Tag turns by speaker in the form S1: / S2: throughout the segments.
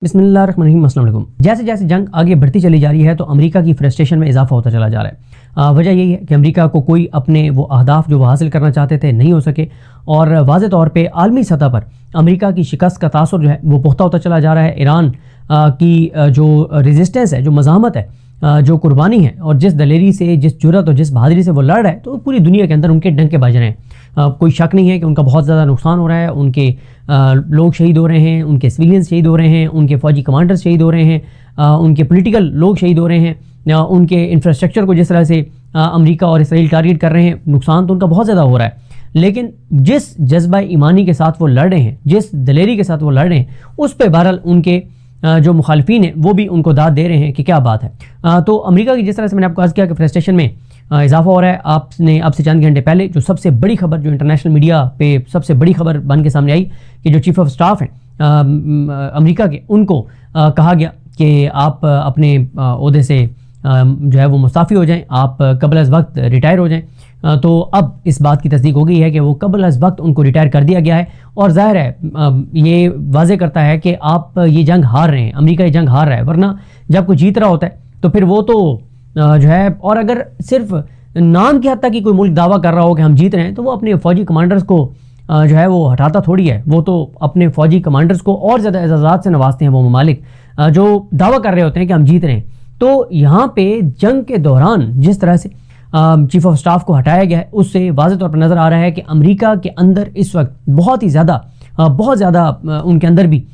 S1: बिस्मिल्लाहिर्रहमानिर्रहीम। अस्सलाम वालेकुम। जैसे जैसे जंग आगे बढ़ती चली जा रही है तो अमेरिका की फ्रस्ट्रेशन में इजाफा होता चला जा रहा है। वजह यही है कि अमेरिका को कोई अपने वो अहदाफ जो वो हासिल करना चाहते थे नहीं हो सके, और वाज़े तौर पे आलमी सतह पर अमेरिका की शिकस्त का तासुर जो है वो पुख्ता होता चला जा रहा है। ईरान की जो रेजिस्टेंस है, जो मज़ाहमत है, जो कुर्बानी है, और जिस दलेरी से, जिस जुर्रत और जिस बहादुरी से वो लड़ रहे हैं, तो पूरी दुनिया के अंदर उनके डंके बज रहे हैं। कोई शक नहीं है कि उनका बहुत ज़्यादा नुकसान हो रहा है। उनके लोग शहीद हो रहे हैं, उनके सिविलियंस शहीद हो रहे हैं, उनके फ़ौजी कमांडर्स शहीद हो रहे हैं, उनके पॉलिटिकल लोग शहीद हो रहे हैं, उनके इंफ्रास्ट्रक्चर को जिस तरह से अमेरिका और इसराइल टारगेट कर रहे हैं, नुकसान तो उनका बहुत ज़्यादा हो रहा है। लेकिन जिस जज्बा ईमानी के साथ वो लड़ रहे हैं, जिस दलेरी के साथ वो लड़ रहे हैं, उस पर बहरहाल उनके जो मुखालिफिन हैं वो भी उनको दाद दे रहे हैं कि क्या बात है। तो अमेरिका की जिस तरह से मैंने आपको अर्ज़ किया कि फ्रस्ट्रेशन में इजाफा हो रहा है। आपने अब से चंद घंटे पहले जो सबसे बड़ी खबर, जो इंटरनेशनल मीडिया पे सबसे बड़ी खबर बन के सामने आई कि जो चीफ ऑफ स्टाफ हैं अमेरिका के, उनको कहा गया कि आप अपने ओहदे से जो है वो मुस्ताफ़ी हो जाएं, आप कबल अज़ वक्त रिटायर हो जाएं। तो अब इस बात की तस्दीक हो गई है कि वो कबल अज़ वक्त उनको रिटायर कर दिया गया है, और ज़ाहिर है ये वाज़े करता है कि आप ये जंग हार रहे हैं, अमेरिका ये जंग हार रहा है। वरना जब कोई जीत रहा होता है तो फिर वो तो जो है, और अगर सिर्फ नाम की हद तक ही कोई मुल्क दावा कर रहा हो कि हम जीत रहे हैं, तो वो अपने फ़ौजी कमांडर्स को जो है वो हटाता थोड़ी है। वो तो अपने फ़ौजी कमांडर्स को और ज़्यादा एजाज़ात से नवाजते हैं वो ममालिक जो दावा कर रहे होते हैं कि हम जीत रहे हैं। तो यहाँ पे जंग के दौरान जिस तरह से चीफ ऑफ स्टाफ को हटाया गया है, उससे वाज़े तौर पर नज़र आ रहा है कि अमेरिका के अंदर इस वक्त बहुत ज़्यादा उनके अंदर भी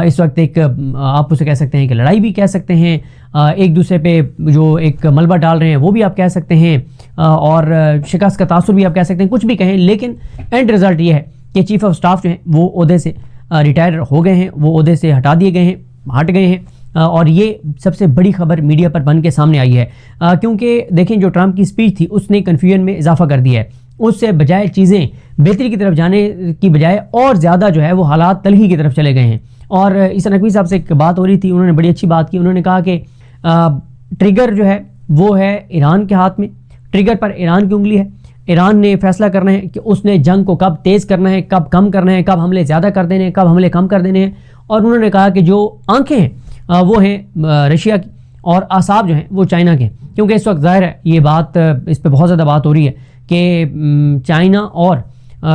S1: इस वक्त एक, आप उसे कह सकते हैं कि लड़ाई भी कह सकते हैं, एक दूसरे पे जो एक मलबा डाल रहे हैं वो भी आप कह सकते हैं, और शिकस्त का तासुर भी आप कह सकते हैं, कुछ भी कहें। लेकिन एंड रिज़ल्ट ये है कि चीफ ऑफ स्टाफ जो हैं वो ओहदे से रिटायर हो गए हैं, वो ओहदे से हटा दिए गए हैं, हट गए हैं। और ये सबसे बड़ी खबर मीडिया पर बन के सामने आई है, क्योंकि देखें जो ट्रंप की स्पीच थी उसने कन्फ्यूजन में इजाफा कर दिया है। उससे बजाय चीज़ें बेहतरी की तरफ जाने की बजाय और ज़्यादा जो है वो हालात तलखी की तरफ चले गए हैं। और इस नकवी साहब से एक बात हो रही थी, उन्होंने बड़ी अच्छी बात की। उन्होंने कहा कि ट्रिगर जो है वो है ईरान के हाथ में, ट्रिगर पर ईरान की उंगली है। ईरान ने फैसला करना है कि उसने जंग को कब तेज़ करना है, कब कम करना है, कब हमले ज़्यादा कर देने हैं, कब हमले कम कर देने हैं। और उन्होंने कहा कि जो आंखें हैं वो हैं रशिया की, और आसाब जो हैं वो चाइना के। क्योंकि इस वक्त ज़ाहिर है ये बात, इस पर बहुत ज़्यादा बात हो रही है कि चाइना और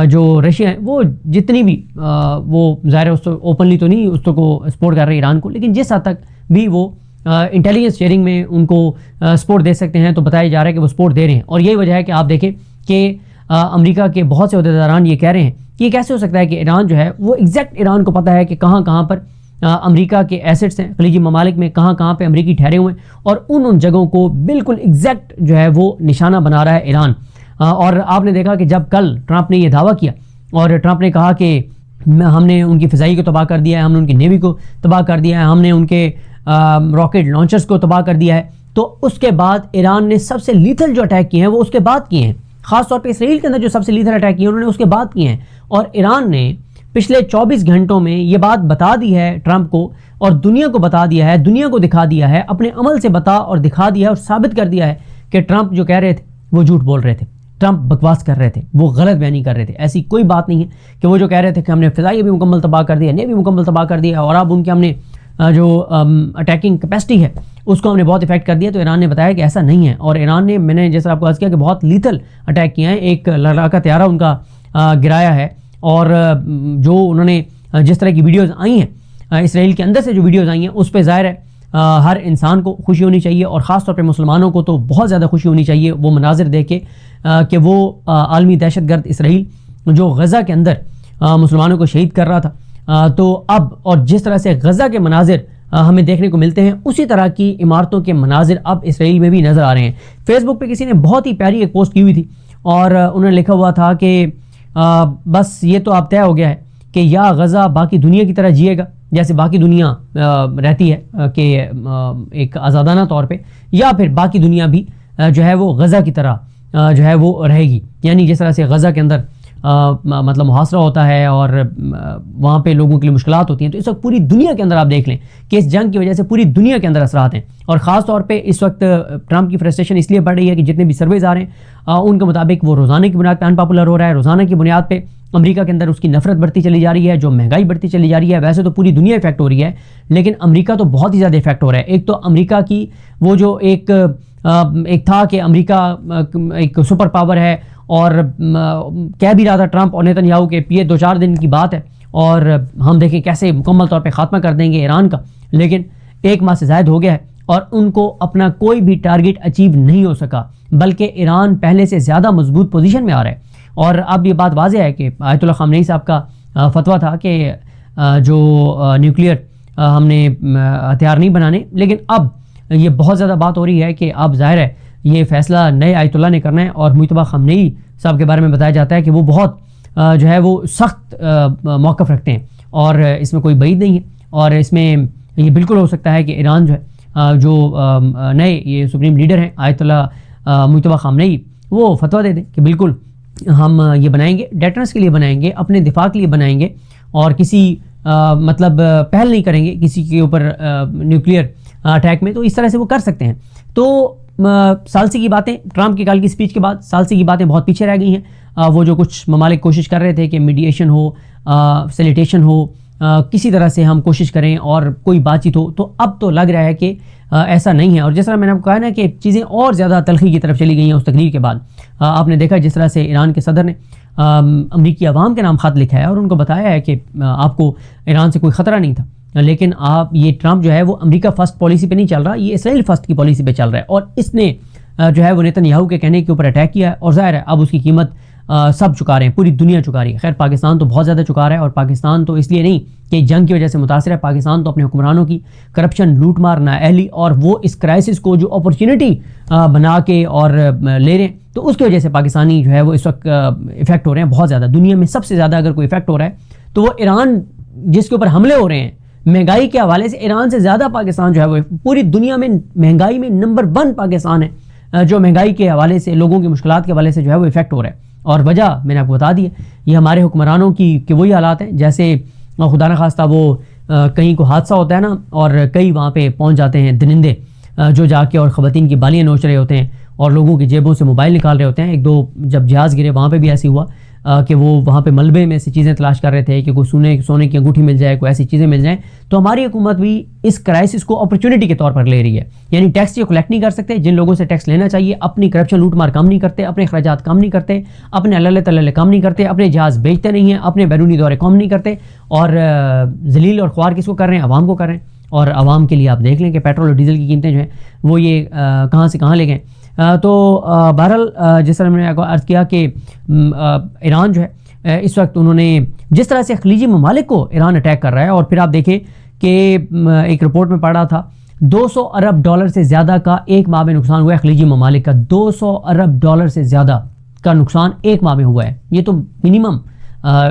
S1: जो रशिया है वो जितनी भी वो ज़ाहिर है उसको ओपनली तो नहीं उसको सपोर्ट कर रहे हैं ईरान को, लेकिन जिस हद तक भी वो इंटेलिजेंस शेयरिंग में उनको सपोर्ट दे सकते हैं तो बताया जा रहा है कि वो सपोर्ट दे रहे हैं। और यही वजह है कि आप देखें कि अमेरिका के बहुत से अहदेदारान ये कह रहे हैं कि ये कैसे हो सकता है कि ईरान जो है वो एग्जैक्ट ईरान को पता है कि कहाँ कहाँ पर अमेरिका के एसेट्स हैं, खलीजी ममालिक में कहाँ कहाँ पे अमेरिकी ठहरे हुए हैं, और उन जगहों को बिल्कुल एग्जैक्ट जो है वो निशाना बना रहा है ईरान। और आपने देखा कि जब कल ट्रंप ने ये दावा किया और ट्रंप ने कहा कि हमने उनकी फ़िज़ाई को तबाह कर दिया है, हमने उनकी नेवी को तबाह कर दिया है, हमने उनके रॉकेट लॉन्चर्स को तबाह कर दिया है, तो उसके बाद ईरान ने सबसे लीथल जो अटैक किए हैं वो उसके बाद किए हैं। ख़ासतौर पर इसराइल के अंदर जो सबसे लीथल अटैक किए उन्होंने उसके बाद किए हैं। और ईरान ने पिछले 24 घंटों में ये बात बता दी है ट्रंप को, और दुनिया को बता दिया है, दुनिया को दिखा दिया है, अपने अमल से बता और दिखा दिया है और साबित कर दिया है कि ट्रंप जो कह रहे थे वो झूठ बोल रहे थे, ट्रंप बकवास कर रहे थे, वो गलत बयानी कर रहे थे। ऐसी कोई बात नहीं है कि वो जो कह रहे थे कि हमने फ़िज़ाई भी मुकम्मल तबाह कर दिया, नेवी मुकम्मल तबाह कर दिया, और अब उनके हमने जो अटैकिंग कैपेसिटी है उसको हमने बहुत इफेक्ट कर दिया। तो ईरान ने बताया कि ऐसा नहीं है, और ईरान ने, मैंने जैसा आपको अर्ज़ किया कि बहुत लीथल अटैक किया है। एक लड़ाका त्यारा उनका गिराया है, और जो उन्होंने जिस तरह की वीडियोज़ आई हैं इसराइल के अंदर से, जो वीडियोज़ आई हैं उस पर ज़ाहिर है हर इंसान को खुशी होनी चाहिए, और ख़ास तौर पे मुसलमानों को तो बहुत ज़्यादा खुशी होनी चाहिए वो मनाजिर देख के कि वो आलमी दहशतगर्द इसराइल जो गज़ा के अंदर मुसलमानों को शहीद कर रहा था, तो अब, और जिस तरह से गज़ा के मनाजिर हमें देखने को मिलते हैं, उसी तरह की इमारतों के मनाजिर अब इसराइल में भी नज़र आ रहे हैं। फेसबुक पर किसी ने बहुत ही प्यारी एक पोस्ट की हुई थी, और उन्होंने लिखा हुआ था कि बस ये तो आप तय हो गया है कि या गज़ा बाकी दुनिया की तरह जिएगा जैसे बाकी दुनिया रहती है कि एक आज़ादाना तौर पे, या फिर बाकी दुनिया भी जो है वो गज़ा की तरह जो है वो रहेगी। यानी जिस तरह से गज़ा के अंदर मतलब मुहासरा होता है और वहाँ पे लोगों के लिए मुश्किलात होती हैं। तो इस वक्त पूरी दुनिया के अंदर आप देख लें कि इस जंग की वजह से पूरी दुनिया के अंदर असरात हैं, और ख़ास तौर पे इस वक्त ट्रंप की फ्रस्ट्रेशन इसलिए बढ़ रही है कि जितने भी सर्वेज आ रहे हैं उनके मुताबिक वो रोज़ाना की बुनियाद पर अनपॉपुलर हो रहा है, रोज़ाना की बुनियाद पर अमेरिका के अंदर उसकी नफरत बढ़ती चली जा रही है, जो महंगाई बढ़ती चली जा रही है। वैसे तो पूरी दुनिया इफेक्ट हो रही है, लेकिन अमेरिका तो बहुत ही ज़्यादा इफेक्ट हो रहा है। एक तो अमेरिका की वो जो एक था कि अमेरिका एक सुपर पावर है, और कह भी रहा था ट्रंप और नेतन्याहू के ये 2-4 दिन की बात है और हम देखें कैसे मुकम्मल तौर पे खात्मा कर देंगे ईरान का, लेकिन 1 माह से ज़ायद हो गया है और उनको अपना कोई भी टारगेट अचीव नहीं हो सका, बल्कि ईरान पहले से ज़्यादा मजबूत पोजीशन में आ रहा है। और अब ये बात वाज़ेह है कि आयतुल्लाह ख़ामनेई साहब का फतवा था कि जो न्यूक्लियर हमने हथियार नहीं बनाने, लेकिन अब ये बहुत ज़्यादा बात हो रही है कि अब ज़ाहिर है ये फ़ैसला नए आयतुल्लाह ने करना है। और मुज्तबा ख़ामनेई साहब के बारे में बताया जाता है कि वो बहुत जो है वो सख्त मौक़िफ़ रखते हैं और इसमें कोई बईद नहीं है, और इसमें ये बिल्कुल हो सकता है कि ईरान जो है जो नए ये सुप्रीम लीडर हैं आयतुल्लाह मुज्तबा ख़ामनेई, वो फतवा दे दें कि बिल्कुल हम ये बनाएंगे, डेटर्स के लिए बनाएंगे, अपने दिफा के लिए बनाएंगे, और किसी मतलब पहल नहीं करेंगे किसी के ऊपर न्यूक्लियर अटैक में। तो इस तरह से वो कर सकते हैं। तो सालसी की बातें, ट्रंप की कल की स्पीच के बाद सालसी की बातें बहुत पीछे रह गई हैं। वो जो कुछ ममालिक कोशिश कर रहे थे कि मीडिएशन हो, फैसिलिटेशन हो, किसी तरह से हम कोशिश करें और कोई बातचीत हो, तो अब तो लग रहा है कि ऐसा नहीं है। और जिस तरह मैंने आपको कहा ना कि चीज़ें और ज़्यादा तलखी की तरफ चली गई हैं उस तकरीर के बाद। आपने देखा जिस तरह से ईरान के सदर ने अमरीकी अवाम के नाम ख़त लिखा है और उनको बताया है कि आपको ईरान से कोई ख़तरा नहीं था, लेकिन आप ये ट्रंप जो है वो अमेरिका फर्स्ट पॉलिसी पे नहीं चल रहा, ये इसराइल फर्स्ट की पॉलिसी पे चल रहा है। और इसने जो है वो नेतन्याहू के कहने के ऊपर अटैक किया है, और ज़ाहिर है अब उसकी कीमत सब चुका रहे हैं, पूरी दुनिया चुका रही है। खैर पाकिस्तान तो बहुत ज़्यादा चुका रहा है, और पाकिस्तान तो इसलिए नहीं कि जंग की वजह से मुतासर है, पाकिस्तान तो अपने हुक्मरानों की करप्शन, लूट मार, नाअहली, और वो इस क्राइसिस को जो अपॉर्चुनिटी बना के और ले रहे हैं, तो उसकी वजह से पाकिस्तानी जो है वो इस वक्त इफेक्ट हो रहे हैं बहुत ज़्यादा। दुनिया में सबसे ज़्यादा अगर कोई इफेक्ट हो रहा है तो वो ईरान जिसके ऊपर हमले हो रहे हैं महंगाई के हवाले से, ईरान से ज़्यादा पाकिस्तान जो है वो पूरी दुनिया में महंगाई में नंबर 1 पाकिस्तान है, जो महंगाई के हवाले से, लोगों की मुश्किलात के हवाले से जो है वो इफेक्ट हो रहा है। और वजह मैंने आपको बता दी है, ये हमारे हुक्मरानों की कि वही हालात हैं जैसे खुदा न खास्ता वो कहीं को हादसा होता है ना, और कई वहाँ पे पहुँच जाते हैं दरिंदे जो जाके और ख़वातीन की बालियाँ नोच रहे होते हैं और लोगों की जेबों से मोबाइल निकाल रहे होते हैं। 1-2 जब जहाज़ गिरे वहाँ पे भी ऐसी हुआ कि वो वहाँ पे मलबे में से चीज़ें तलाश कर रहे थे कि कोई सोने की अंगूठी मिल जाए, कोई ऐसी चीज़ें मिल जाएँ। तो हमारी हुकूमत भी इस क्राइसिस को अपॉर्चुनिटी के तौर पर ले रही है, यानी टैक्स ये कलेक्ट नहीं कर सकते जिन लोगों से टैक्स लेना चाहिए, अपनी करप्शन लूट मार कम नहीं करते, अपने खर्चात कम नहीं करते, अपने अल्लाह तल्ला कम नहीं करते, अपने जहाज़ बेचते नहीं हैं, अपने बैरूनी दौरे कम नहीं करते, और जलील और ख्वार किसको कर रहे हैं? अवाम को कर रहे हैं। और अवाम के लिए आप देख लें कि पेट्रोल और डीजल की कीमतें जो हैं वो ये कहाँ से कहाँ ले गए। तो बहरहाल जिस तरह मैंने आपको अर्ज़ किया कि ईरान जो है इस वक्त उन्होंने जिस तरह से खलीजी ममालिक को ईरान अटैक कर रहा है, और फिर आप देखें कि एक रिपोर्ट में पढ़ा था 200 अरब डॉलर से ज़्यादा का एक माह में नुकसान हुआ है खलीजी ममालिक का। 200 अरब डॉलर से ज़्यादा का नुकसान एक माह में हुआ है, ये तो मिनिमम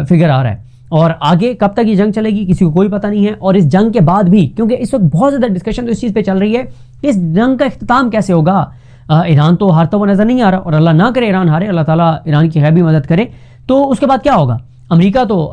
S1: फिगर आ रहा है। और आगे कब तक ये जंग चलेगी किसी को कोई पता नहीं है। और इस जंग के बाद भी, क्योंकि इस वक्त बहुत ज़्यादा डिस्कशन तो इस चीज़ पे चल रही है कि इस जंग का इख्तिताम कैसे होगा। ईरान तो हारता हुआ नज़र नहीं आ रहा, और अल्लाह ना करे ईरान हारे, अल्लाह ताला ईरान की गैबी मदद करे, तो उसके बाद क्या होगा? अमेरिका तो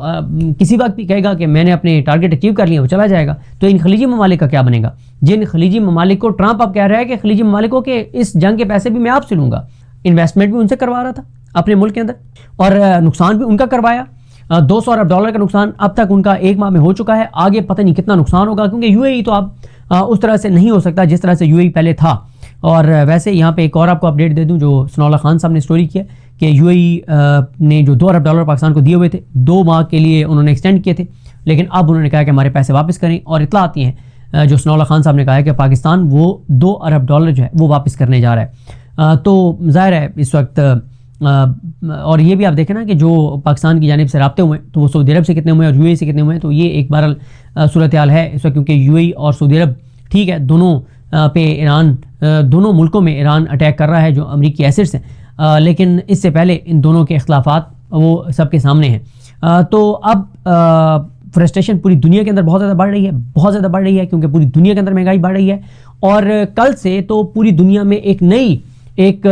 S1: किसी वक्त भी कहेगा कि मैंने अपने टारगेट अचीव कर लिया, वो चला जाएगा। तो इन खलीजी ममालिक का क्या बनेगा? जिन खलीजी ममालिक को ट्रंप अब कह रहा है कि खलीजी ममालिकों के इस जंग के पैसे भी मैं आपसे लूँगा, इन्वेस्टमेंट भी उनसे करवा रहा था अपने मुल्क के अंदर, और नुकसान भी उनका करवाया। 200 अरब डॉलर का नुकसान अब तक उनका एक माह में हो चुका है, आगे पता नहीं कितना नुकसान होगा, क्योंकि यूएई तो अब उस तरह से नहीं हो सकता जिस तरह से यूएई पहले था। और वैसे यहाँ पे एक और आपको अपडेट दे दूँ, जो सनाउल्लाह खान साहब ने स्टोरी किया कि यूएई ने जो 2 अरब डॉलर पाकिस्तान को दिए हुए थे 2 माह के लिए उन्होंने एक्सटेंड किए थे, लेकिन अब उन्होंने कहा कि हमारे पैसे वापस करें। और इतला आती हैं जो सनाउल्लाह खान साहब ने कहा है कि पाकिस्तान वो 2 अरब डॉलर जो है वो वापस करने जा रहा है। तो ज़ाहिर है इस वक्त और ये भी आप देखें ना कि जो पाकिस्तान की जानिब से राब्ते हुए तो वो सऊदी अरब से कितने हुए और यूएई से कितने हुए, तो ये एक बार सूरत हाल है इस वक्त, क्योंकि यूएई और सऊदी अरब ठीक है दोनों पे ईरान, दोनों मुल्कों में ईरान अटैक कर रहा है जो अमरीकी एसेट्स हैं, लेकिन इससे पहले इन दोनों के इख्तिलाफात वो सबके सामने हैं। तो अब फ्रस्ट्रेशन पूरी दुनिया के अंदर बहुत ज़्यादा बढ़ रही है, बहुत ज़्यादा बढ़ रही है, क्योंकि पूरी दुनिया के अंदर महंगाई बढ़ रही है। और कल से तो पूरी दुनिया में एक नई एक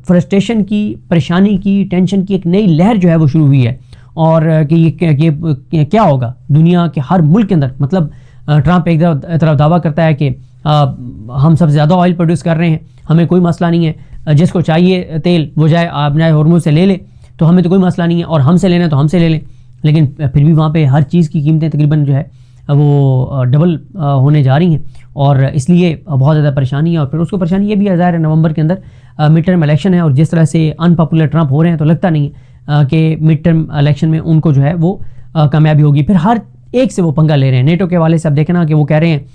S1: फ्रस्ट्रेशन की, परेशानी की, टेंशन की एक नई लहर जो है वो शुरू हुई है। और कि ये क्या होगा दुनिया के हर मुल्क के अंदर। मतलब ट्रंप एक तरफ दावा करता है कि हम सबसे ज़्यादा ऑयल प्रोड्यूस कर रहे हैं, हमें कोई मसला नहीं है, जिसको चाहिए तेल वो जाए अपने हॉर्मुज़ से ले ले, तो हमें तो कोई मसला नहीं है, और हमसे लेना है तो हमसे ले लें। लेकिन फिर भी वहाँ पे हर चीज़ की कीमतें तकरीबन जो है वो डबल होने जा रही हैं, और इसलिए बहुत ज़्यादा परेशानी है। और फिर उसको परेशानी ये भी है, ज़ाहिर है नवंबर के अंदर मिड टर्म इलेक्शन है, और जिस तरह से अनपॉपुलर ट्रंप हो रहे हैं तो लगता नहीं है कि मिड टर्म इलेक्शन में उनको जो है वो कामयाबी होगी। फिर हर एक से वो पंगा ले रहे हैं। नेटो के हवाले से आप देखें ना कि वो कह रहे हैं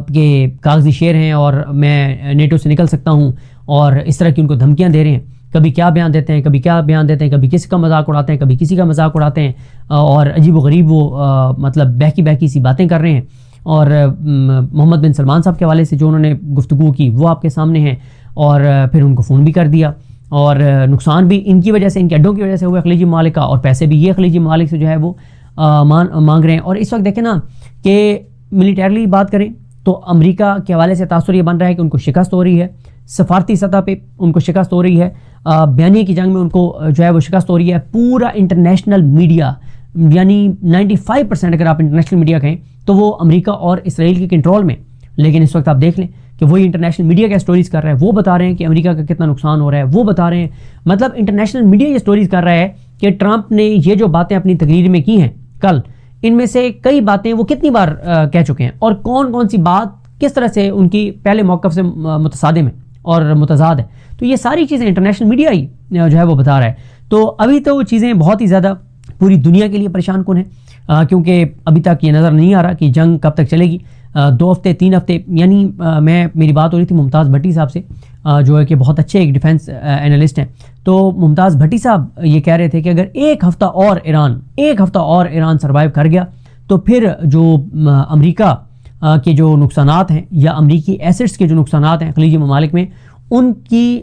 S1: कि कागजी शेर हैं और मैं नेटो से निकल सकता हूँ, और इस तरह की उनको धमकियाँ दे रहे हैं। कभी क्या बयान देते हैं, कभी क्या बयान देते हैं, कभी किसी का मजाक उड़ाते हैं, कभी किसी का मजाक उड़ाते हैं, और अजीब व गरीब वो मतलब बहकी सी बातें कर रहे हैं। और मोहम्मद बिन सलमान साहब के हवाले से जो उन्होंने गुफ्तगू की वो आपके सामने है, और फिर उनको फ़ोन भी कर दिया, और नुकसान भी इनकी वजह से, इनके अड्डों की वजह से हुआ खलीजी ममालिक का, और पैसे भी ये खलीजी ममालिक से जो है वो मांग रहे हैं। और इस वक्त देखें ना कि मिलिटरली बात करें तो अमेरिका के हवाले से तासुर ये बन रहा है कि उनको शिकस्त हो रही है, सफारती सतह पे उनको शिकस्त हो रही है, बयानिया की जंग में उनको जो है वो शिकस्त हो रही है। पूरा इंटरनेशनल मीडिया, यानी 95% अगर आप इंटरनेशनल मीडिया कहें तो वो अमेरिका और इसराइल के कंट्रोल में। लेकिन इस वक्त आप देख लें कि वही इंटरनेशनल मीडिया क्या स्टोरीज कर रहा है, वो बता रहे हैं कि अमेरिका का कितना नुकसान हो रहा है, वो बता रहे हैं। मतलब इंटरनेशनल मीडिया ये स्टोरीज कर रहा है कि ट्रंप ने ये जो बातें अपनी तकरीर में की हैं कल, इनमें से कई बातें वो कितनी बार कह चुके हैं, और कौन कौन सी बात किस तरह से उनकी पहले मौक़िफ़ से मुतसादिम है और मुतज़ाद है। तो ये सारी चीज़ें इंटरनेशनल मीडिया ही जो है वो बता रहा है। तो अभी तो वो चीज़ें बहुत ही ज़्यादा पूरी दुनिया के लिए परेशान कुन है, क्योंकि अभी तक ये नज़र नहीं आ रहा कि जंग कब तक चलेगी। 2 हफ्ते 3 हफ्ते, यानी मेरी बात हो रही थी मुमताज़ भट्टी साहब से, जो है कि बहुत अच्छे एक डिफेंस एनालिस्ट हैं। तो मुमताज़ भट्टी साहब ये कह रहे थे कि अगर एक हफ़्ता और ईरान सर्वाइव कर गया तो फिर जो अमेरिका के जो नुकसानात हैं, या अमरीकी एसेट्स के जो नुकसानात हैं खलीजी ममालिक में, उनकी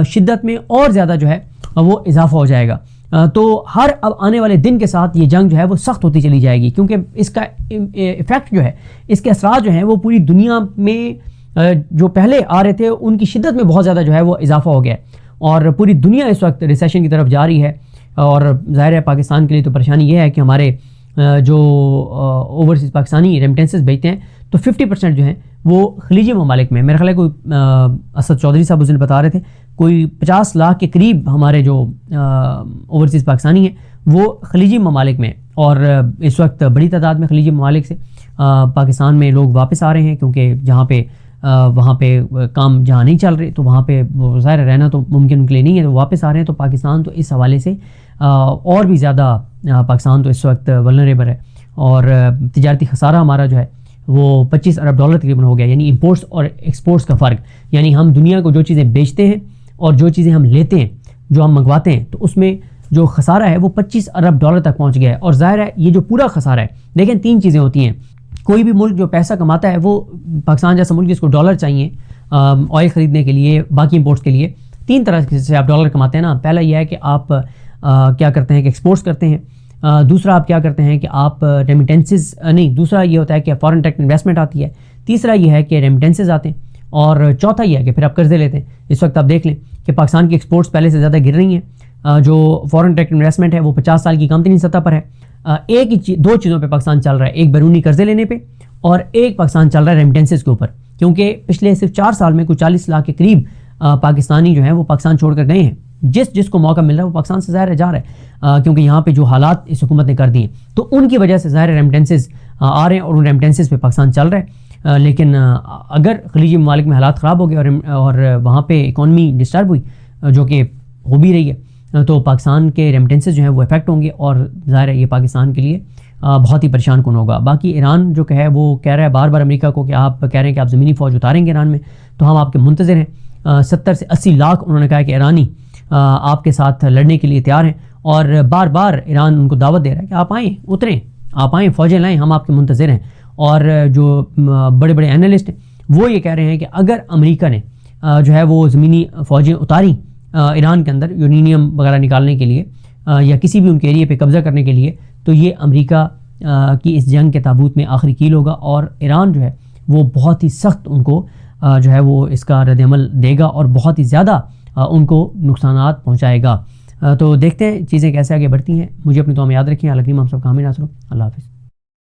S1: शिद्दत में और ज़्यादा जो है वो इजाफा हो जाएगा। तो हर अब आने वाले दिन के साथ ये जंग जो है वो सख्त होती चली जाएगी, क्योंकि इसका इफ़ेक्ट जो है, इसके असरात जो हैं वो पूरी दुनिया में जो पहले आ रहे थे उनकी शिद्दत में बहुत ज़्यादा जो है वो इजाफा हो गया है, और पूरी दुनिया इस वक्त रिसेशन की तरफ जा रही है। और ज़ाहिर है पाकिस्तान के लिए तो परेशानी ये है कि हमारे जो ओवरसीज़ पाकिस्तानी रेमिटेंसेस भेजते हैं तो 50% जो हैं वो खलीजी ममालिक में, मेरा ख्याल है कोई असद चौधरी साहब उस दिन बता रहे थे, कोई 50 लाख के करीब हमारे जो ओवरसीज़ पाकिस्तानी हैं वो खलीजी ममालिक में। और इस वक्त बड़ी तादाद में खलीजी ममालिक से पाकिस्तान में लोग वापस आ रहे हैं, क्योंकि जहाँ पे वहाँ पे काम जहाँ नहीं चल रहे तो वहाँ पे ज़ाहिर रहना तो मुमकिन उनके लिए नहीं है, तो वापस आ रहे हैं। तो पाकिस्तान तो इस हवाले से और भी ज़्यादा पाकिस्तान तो इस वक्त वल्नरेबल है, और तिजारती खसारा हमारा जो है वो 25 अरब डॉलर तकरीबन हो गया, यानी इंपोर्ट्स और एक्सपोर्ट्स का फ़र्क, यानी हम दुनिया को जो चीज़ें बेचते हैं और जो चीज़ें हम लेते हैं, जो हम मंगवाते हैं, तो उसमें जो खसारा है वो 25 अरब डॉलर तक पहुँच गया है। और ज़ाहिर है ये जो पूरा खसारा है, देखें 3 चीज़ें होती हैं। कोई भी मुल्क जो पैसा कमाता है, वो पाकिस्तान जैसा मुल्क जिसको डॉलर चाहिए ऑयल ख़रीदने के लिए, बाकी इंपोर्ट्स के लिए, 3 तरह से आप डॉलर कमाते हैं ना। पहला यह है कि आप क्या करते हैं कि एक्सपोर्ट्स करते हैं, दूसरा आप क्या करते हैं कि आप रेमिटेंसेस नहीं, दूसरा ये होता है कि फॉरेन डायरेक्ट इन्वेस्टमेंट आती है, तीसरा ये है कि रेमिटेंसेस आते हैं, और चौथा ये है कि फिर आप कर्जे लेते हैं। इस वक्त आप देख लें कि पाकिस्तान की एक्सपोर्ट्स पहले से ज़्यादा गिर रही हैं, जो फॉरेन डायरेक्ट इन्वेस्टमेंट है वो 50 साल की कम तरीन सतह पर है। एक ही 2 चीज़ों पे पाकिस्तान चल रहा है, एक बैरूनी कर्जे लेने पे और एक पाकिस्तान चल रहा है रेमिटेंसेस के ऊपर, क्योंकि पिछले सिर्फ 4 साल में कुछ 40 लाख के करीब पाकिस्तानी जो हैं वो पाकिस्तान छोड़कर गए हैं। जिसको मौका मिल रहा है वो पाकिस्तान से ज़ाहिर जा रहा है, क्योंकि यहाँ पे जो हालात इस हुकूमत ने कर दिए, तो उनकी वजह से ज़ाहिर रेमिटेंसेस आ रहे हैं और उन रेमिटेंसेस पे पाकिस्तान चल रहा है। लेकिन अगर खलीजी ममालिक में हालात ख़राब हो गए और वहाँ पे इकॉनमी डिस्टर्ब हुई, जो कि हो भी रही है, तो पाकिस्तान के रेमिटेंसेस जो हैं वो इफेक्ट होंगे, और ज़ाहिर है ये पाकिस्तान के लिए बहुत ही परेशान कौन होगा। बाकी ईरान जो है वो कह रहा है बार बार अमेरिका को कि आप कह रहे हैं कि आप ज़मीनी फ़ौज उतारेंगे ईरान में, तो हम आपके मुंतज़िर हैं। 70 से 80 लाख उन्होंने कहा कि ईरानी आपके साथ लड़ने के लिए तैयार हैं, और बार बार ईरान उनको दावत दे रहा है कि आप आएँ, उतरें, आप आएँ, फ़ौजें लाएँ, हम आपके मुंतज़िर हैं। और जो बड़े बड़े एनालिस्ट हैं वो ये कह रहे हैं कि अगर अमेरिका ने जो है वो ज़मीनी फ़ौजें उतारी ईरान के अंदर यूरेनियम वगैरह निकालने के लिए, या किसी भी उनके एरिए पे कब्ज़ा करने के लिए, तो ये अमेरिका की इस जंग के ताबूत में आखिरी कील होगा, और ईरान जो है वो बहुत ही सख्त उनको जो है वो इसका रद्द-ए-अमल देगा, और बहुत ही ज़्यादा उनको नुकसानात पहुँचाएगा। तो देखते हैं चीज़ें कैसे आगे बढ़ती हैं। मुझे अपनी दुआ में याद रखिए। अल्लाह करीम हम सब का हामी नासर हो। अल्लाह हाफ़िज़।